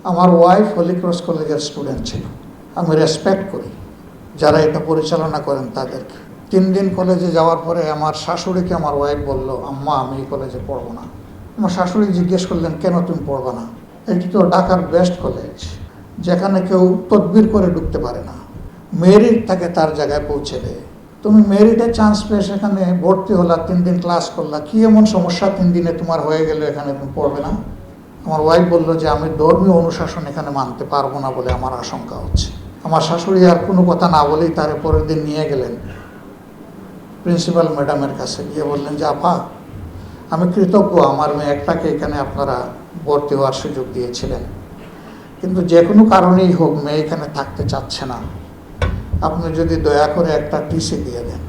আমার wife Holy Cross কলেজের student ছিল। আমি রেসপেক্ট করি যারা এটা পরিচালনা করেন তাদেরকে। 3 দিন কলেজে যাওয়ার পরে আমার শাশুড়িকে আমার ওয়াইফ বলল, আম্মা আমি এই কলেজে পড়বো না। আমার শাশুড়ি জিজ্ঞেস করলেন, কেন তুমি পড়বে না? এটি তো ঢাকার বেস্ট কলেজ, যেখানে কেউ তদবির করে ঢুকতে পারে না, মেরিট তাকে তার জায়গায় পৌঁছে দেয়। তুমি মেরিটে চান্স পেয়ে সেখানে ভর্তি হলা, 3 দিন ক্লাস করলা, কি এমন সমস্যা 3 দিনে তোমার হয়ে গেল, এখানে তুমি পড়বে না? আমার ওয়াইফ বলল যে আমি ধর্মীয় অনুশাসন এখানে মানতে পারবো না বলে আমার আশঙ্কা হচ্ছে। আমার শাশুড়ি আর কোনো কথা না বলেই তার পরের দিন নিয়ে গেলেন প্রিন্সিপাল ম্যাডামের কাছে, গিয়ে বললেন যে আপা, আমি কৃতজ্ঞ আমার মেয়ে একটাকে এখানে আপনারা ভর্তি হওয়ার সুযোগ দিয়েছিলেন, কিন্তু যে কোনো কারণেই হোক মেয়ে এখানে থাকতে চাচ্ছে না, আপনি যদি দয়া করে একটা টিসি দিয়ে দেন।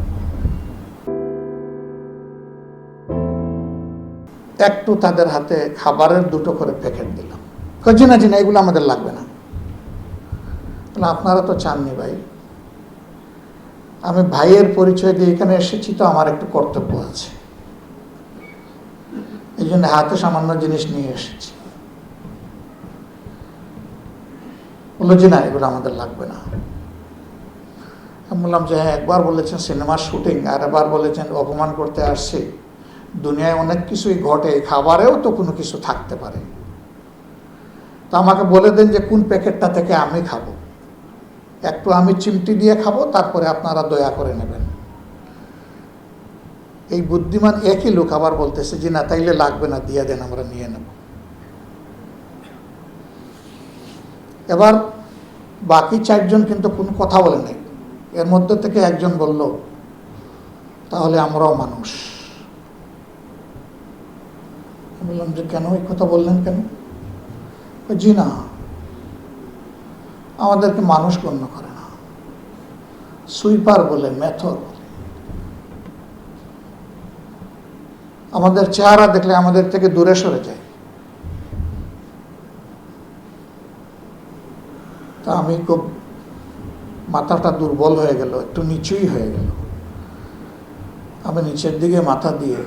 একটু তাদের হাতে খাবারের 2টো করে প্যাকেট দিলাম। জি না জি না, এগুলো আমাদের লাগবে না। আপনারা তো চাননি ভাই, আমি ভাইয়ের পরিচয় দিয়ে এখানে এসেছি, তো আমার একটু কর্তব্য আছে, এই জন্য হাতে সামান্য জিনিস নিয়ে এসেছি। বললো যে না, এগুলো আমাদের লাগবে না। আমি বললাম যে হ্যাঁ, একবার বলেছেন সিনেমার শুটিং, আর এবার বলেছেন অপমান করতে আসছি। দুনিয়ায় অনেক কিছুই ঘটে, খাবারেও তো কোনো কিছু থাকতে পারে। তো আমাকে বলে দেন যে কোন প্যাকেটটা থেকে আমি খাবো, একটু আমি চিমটি দিয়ে খাবো, তারপরে আপনারা দয়া করে নেবেন। এই বুদ্ধিমান একই লোক আবার বলতেছে যে না, তাইলে লাগবে না, দিয়ে দেন, আমরা নিয়ে নেব। এবার বাকি 4 জন কিন্তু কোনো কথা বলে নাই। এর মধ্যে থেকে একজন বলল, তাহলে আমরাও মানুষ। বললাম যে কেন এই কথা বললেন কেন? জি না, আমাদেরকে মানুষ গণ্য করে না, সুইপার বলে, মেথর বলে। আমাদের চেহারা দেখলে আমাদের থেকে দূরে সরে যায়। তা আমি খুব মাথাটা দুর্বল হয়ে গেল, একটু নিচুই হয়ে গেল। আমি নিচের দিকে মাথা দিয়ে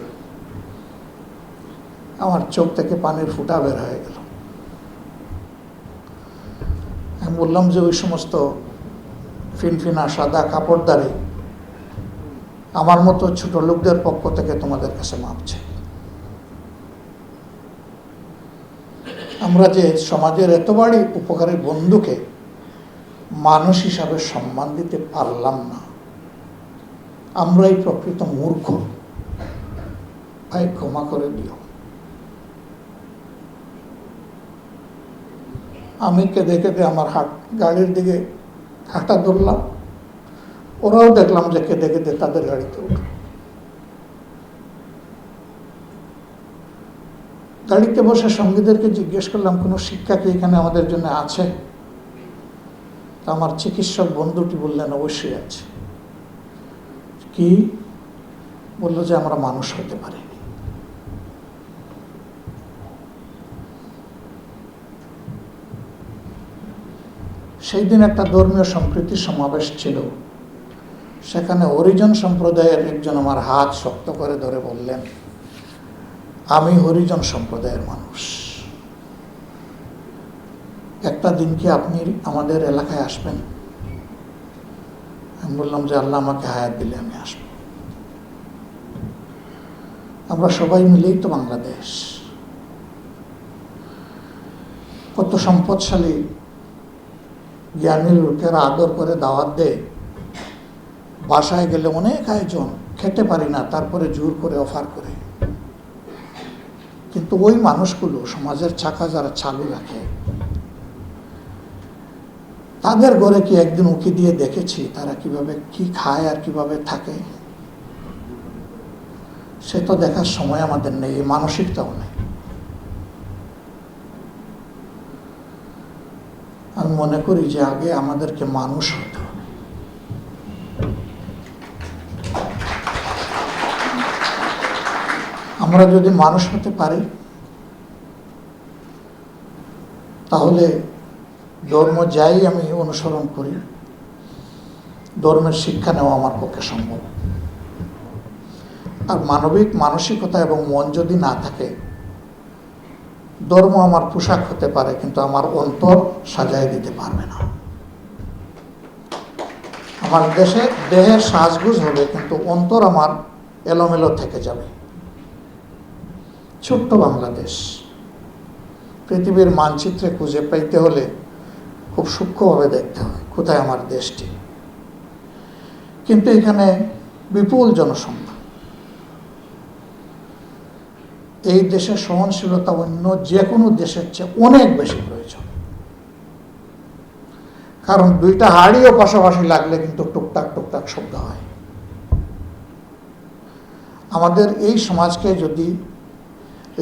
আমার চোখ থেকে পানির ফুঁটা বের হয়ে গেল। আমি বললাম যে ওই সমস্ত ফিনফিনা সাদা কাপড়দারি আমার মতো ছোট লোকদের পক্ষ থেকে তোমাদের কাছে মাপ চাই। আমরা যে সমাজের এত বড় উপকারী বন্ধুকে মানুষ হিসাবে সম্মান দিতে পারলাম না, আমরাই প্রকৃত মূর্খ। ভাই ক্ষমা করে দিও। আমি কেঁদে কেঁদে আমার গাড়ির দিকে হাঁটা ধরলাম, ওরাও দেখলাম যে কেঁদে কেঁদে তাদের গাড়িতে উঠল। গাড়িতে বসে সঙ্গীদেরকে জিজ্ঞেস করলাম, কোনো শিক্ষা কি এখানে আমাদের জন্য আছে? তা আমার চিকিৎসক বন্ধুটি বললেন, অবশ্যই আছে। কি? বললো যে আমরা মানুষ হতে পারি। সেই দিন একটা ধর্মীয় সম্প্রীতির সমাবেশ ছিল। সেখানে হরিজন সম্প্রদায়ের একজন আমার হাত শক্ত করে ধরে বললেন, আমি হরিজন সম্প্রদায়ের মানুষ, একটা দিন কি আপনি আমাদের এলাকায় আসবেন? আমি বললাম যে আল্লাহ আমাকে হায়াত দিলে আমি আসব। আমরা সবাই মিলেই তো বাংলাদেশ। কত সম্পদশালী জ্ঞানী লোকেরা আদর করে দাওয়াত দেয়, বাসায় গেলে অনেক আয়োজন, খেতে পারি না, তারপরে জোর করে অফার করে। কিন্তু ওই মানুষগুলো সমাজের চাকা যারা চালু রাখে, তাদের ঘরে কি একদিন উঁকি দিয়ে দেখেছি তারা কিভাবে কি খায় আর কিভাবে থাকে? সে তো দেখার সময় আমাদের নেই, মানসিকতাও নেই। আমি মনে করি যে আগে আমাদেরকে মানুষ হতে হবে। আমরা যদি মানুষ হতে পারি, তাহলে ধর্ম যাই আমি অনুসরণ করি, ধর্মের শিক্ষা নেওয়া আমার পক্ষে সম্ভব। আর মানবিক মানসিকতা এবং মন যদি না থাকে, ধর্ম আমার পোশাক হতে পারে, কিন্তু আমার অন্তর সাজায় দিতে পারবে না। আমার দেহের সাজগুজ হবে, কিন্তু অন্তর আমার এলোমেলো থেকে যাবে। ছোট্ট বাংলাদেশ, পৃথিবীর মানচিত্রে খুঁজে পাইতে হলে খুব সূক্ষ্মভাবে দেখতে হয় কোথায় আমার দেশটি। কিন্তু এখানে বিপুল জনসংখ্যা। এই দেশের সহনশীলতা অন্য যে কোনো দেশের চেয়ে অনেক বেশি প্রয়োজন। কারণ দুইটা হাড়িও পাশাপাশি লাগলে কিন্তু টুকটাক টুকটাক শব্দ হয়। আমাদের এই সমাজকে যদি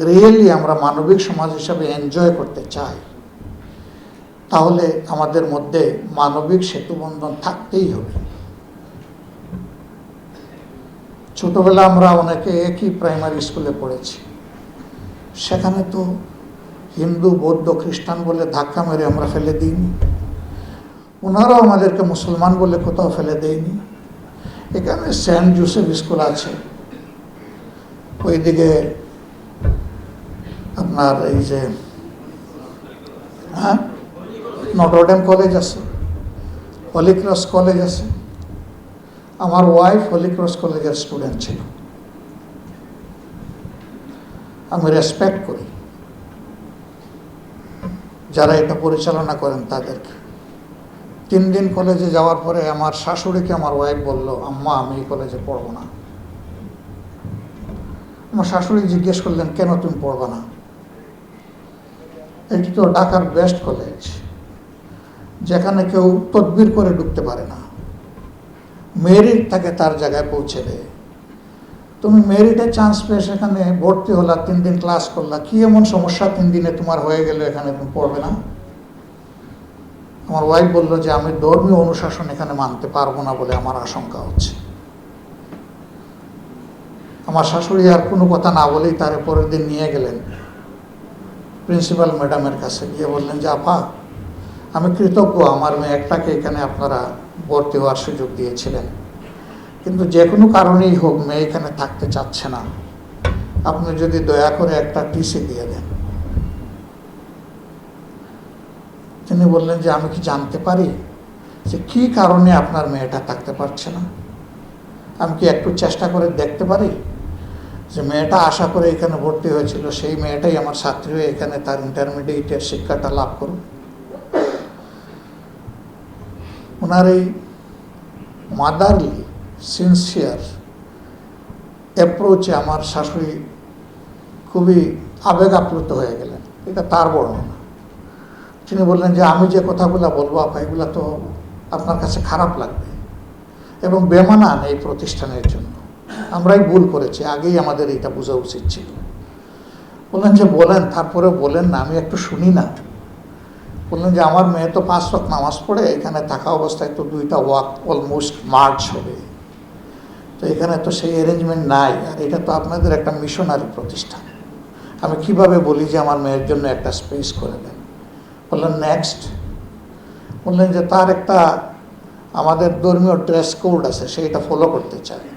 রিয়েলি আমরা মানবিক সমাজ হিসাবে এনজয় করতে চাই, তাহলে আমাদের মধ্যে মানবিক সেতুবন্ধন থাকতেই হবে। ছোটবেলা আমরা অনেকে একই প্রাইমারি স্কুলে পড়েছি, সেখানে তো হিন্দু বৌদ্ধ খ্রিস্টান বলে ধাক্কা মেরে আমরা ফেলে দিইনি, ওনারাও আমাদেরকে মুসলমান বলে কোথাও ফেলে দেয়নি। এখানে সেন্ট জোসেফ স্কুল আছে, ওইদিকে আপনার এই যে নটরডেম কলেজ আছে, হলি ক্রস কলেজ আছে। আমার ওয়াইফ হলি ক্রস কলেজের স্টুডেন্ট ছিল। আমি রেসপেক্ট করি যারা এটা পরিচালনা করেন তাদেরকে। 3 দিন কলেজে যাওয়ার পরে আমার শাশুড়িকে আমার ওয়াইফ বলল, আম্মা আমি এই কলেজে পড়বো না। আমার শাশুড়ি জিজ্ঞেস করলেন, কেন তুমি পড়বে না? এটি তো ঢাকার বেস্ট কলেজ, যেখানে কেউ তদবির করে ঢুকতে পারে না, মেরিট তাকে তার জায়গায় পৌঁছে দেয়। তুমি মেরিটে চান্স পেয়ে সেখানে ভর্তি হলা, 3 দিন ক্লাস করলা, কি এমন সমস্যা 3 দিনে তোমার হয়ে গেলে এখানে তুমি পড়বে না? আমার ওয়াইফ বলল যে আমি ধর্মীয় অনুশাসন এখানে মানতে পারবো না বলে আমার আশঙ্কা হচ্ছে। আমার শাশুড়ি আর কোনো কথা না বলেই তার পরের দিন নিয়ে গেলেন প্রিন্সিপাল ম্যাডামের কাছে, গিয়ে বললেন যে আপা আমি কৃতজ্ঞ আমার মেয়েটাকে এখানে আপনারা ভর্তি হওয়ার সুযোগ দিয়েছিলেন, কিন্তু যে কোনো কারণেই হোক মেয়ে এখানে থাকতে চাচ্ছে না, আপনি যদি দয়া করে একটা টিসি দিয়ে দেন। তিনি বললেন যে আমি কি জানতে পারি যে কি কারণে আপনার মেয়েটা থাকতে পারছে না? আমি কি একটু চেষ্টা করে দেখতে পারি যে মেয়েটা আশা করে এখানে ভর্তি হয়েছিল, সেই মেয়েটাই আমার ছাত্রী হয়ে এখানে তার ইন্টারমিডিয়েটের শিক্ষাটা লাভ করুন? ওনার এই মাদারলি সিনসিয়ার অ্যাপ্রোচে আমার শাশুড়ি খুবই আবেগ আপ্লুত হয়ে গেলেন। এটা তার বর্ণনা। তিনি বললেন যে আমি যে কথাগুলো বলবো আপা, এগুলো তো আপনার কাছে খারাপ লাগবে এবং বেমানান এই প্রতিষ্ঠানের জন্য। আমরাই ভুল করেছি, আগেই আমাদের এটা বোঝা উচিত ছিল। বললেন যে বলেন, তারপরে বলেন না, আমি একটু শুনি না। বললেন যে আমার মেয়ে তো 5 ওয়াক্ত নামাজ পড়ে, এখানে থাকা অবস্থায় তো 2টা ওয়াক্ত অলমোস্ট মার্চ হবে, তো এখানে তো সেই অ্যারেঞ্জমেন্ট নাই, আর এটা তো আপনাদের একটা মিশনারি প্রতিষ্ঠান, আমি কিভাবে বলি যে আমার মেয়ের জন্য একটা স্পেস করে দেন? বললেন নেক্সট। বললেন যে তার একটা আমাদের ধর্মীয় ড্রেস কোড আছে, সেইটা ফলো করতে চায়,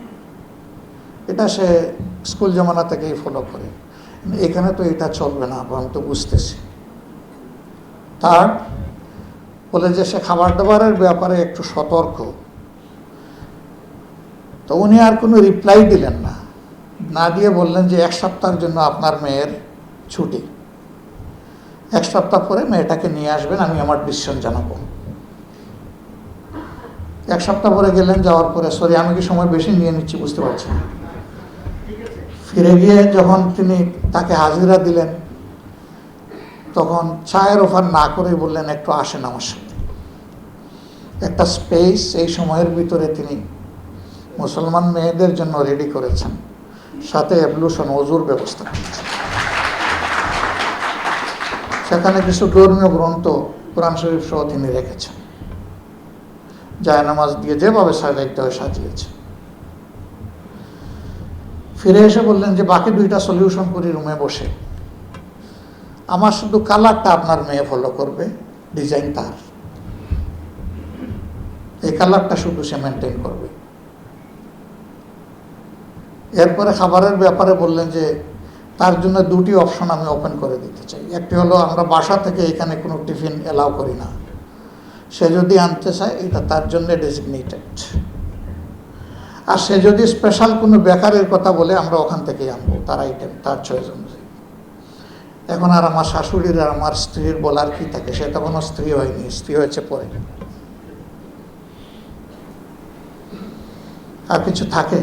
এটা সে স্কুল জমানা থেকেই ফলো করে, এখানে তো এটা চলবে না, আমি তো বুঝতেছি। তার বলে যে সে খাবার দাবারের ব্যাপারে একটু সতর্ক। তো উনি আর কোনো রিপ্লাই দিলেন না, না দিয়ে বললেন যে 1 সপ্তাহের জন্য আপনার মেয়ের ছুটি, 1 সপ্তাহ পরে মেয়েটাকে নিয়ে আসবেন, আমি আমার ডিসিশন জানাবো। 1 সপ্তাহ পরে গেলেন, যাওয়ার পরে সরি আমি কি সময় বেশি নিয়ে নিচ্ছি বুঝতে পারছি না, ফিরে গিয়ে যখন তিনি তাকে হাজিরা দিলেন, তখন চায়ের অফার না করেই বললেন একটু আসেন আমার সাথে। একটা স্পেস এই সময়ের ভিতরে তিনি মুসলমান মেয়েদের জন্য রেডি করেছেন, সাথে অ্যাবলুশন ওযুর ব্যবস্থা করেছেন। সেখানে কিছু ধর্মীয় গ্রন্থ, কোরআন শরীফ সহ তিনি রেখেছেন, জায়নামাজ দিয়ে যেভাবে সাজাইতে হয় সাজিয়েছে। ফিরে এসে বললেন যে বাকি 2টা সলিউশন করি রুমে বসে, আমার শুধু কালারটা আপনার মেয়ে ফলো করবে, ডিজাইন তার, এই কালারটা শুধু সে মেনটেন করবে। এরপরে খাবারের ব্যাপারে বললেন যে তার জন্য দুটি অপশন আমি ওপেন করে দিতে চাই। একটি হলো আমরা বাসা থেকে এখানে কোনো টিফিন এলাও করি না, সে যদি আনতে চায় এটা তার জন্য ডেজিগনেটেড, আর সে যদি স্পেশাল কোনো বেকারের কথা বলে আমরা ওখান থেকেই আনবো তার আইটেম, তার চয়েস অনুযায়ী। এখন আর আমার শাশুড়ির আর আমার স্ত্রীর বলার কি থাকে, সে তখনও স্ত্রী হয়নি, স্ত্রী হয়েছে পরে। আর কিছু থাকে?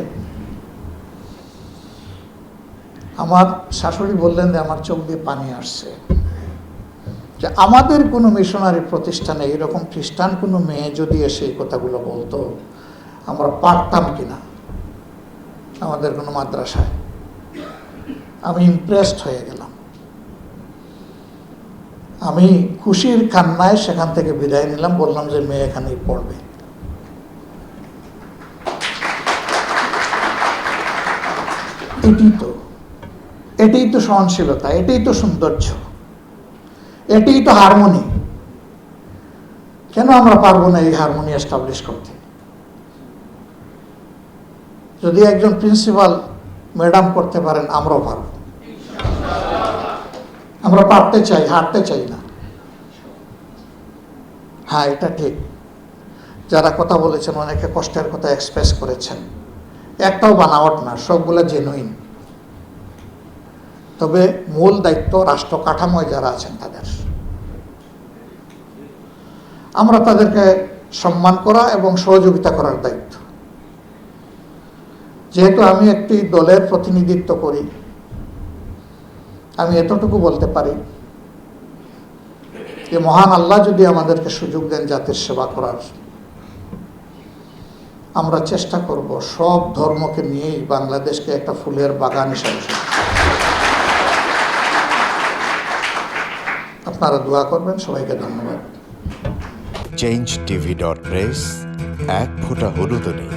আমার শাশুড়ি বললেন যে আমার চোখ দিয়ে পানি আসছে, যে আমাদের কোনো মিশনারি প্রতিষ্ঠানে এরকম খ্রিস্টান কোনো মেয়ে যদি এসে এই কথাগুলো বলতো আমরা পারতাম কিনা আমাদের কোনো মাদ্রাসায়। আমি ইমপ্রেসড হয়ে গেলাম। আমি খুশির কান্নায় সেখান থেকে বিদায় নিলাম, বললাম যে মেয়ে এখানেই পড়বে। এটাই তো সহনশীলতা, এটাই তো সৌন্দর্য, এটাই তো হারমোনি। কেন আমরা পারবো না এই হারমোনি এস্টাবলিশ করতে? যদি একজন প্রিন্সিপাল ম্যাডাম করতে পারেন, আমরাও পারব। আমরা পারতে চাই, হারতে চাই না। হ্যাঁ, এটা ঠিক, যারা কথা বলেছেন অনেকে কষ্টের কথা এক্সপ্রেস করেছেন, একটাও বানাওয়াট না, সবগুলো জেনুইন। তবে মূল দায়িত্ব রাষ্ট্র কাঠামোয় যারা আছেন তাদের। আমরা তাদেরকে সম্মান করা এবং সহযোগিতা করার দায়িত্ব। যেহেতু আমি একটি দলের প্রতিনিধিত্ব করি, আমি এতটুকু বলতে পারি যে মহান আল্লাহ যদি আমাদেরকে সুযোগ দেন জাতির সেবা করার, আমরা চেষ্টা করব সব ধর্মকে নিয়েই বাংলাদেশকে একটা ফুলের বাগান হিসাবে। আপনারা দোয়া করবেন। সবাইকে ধন্যবাদ। changetv.press, এক ফোঁটা হলুদও নেই।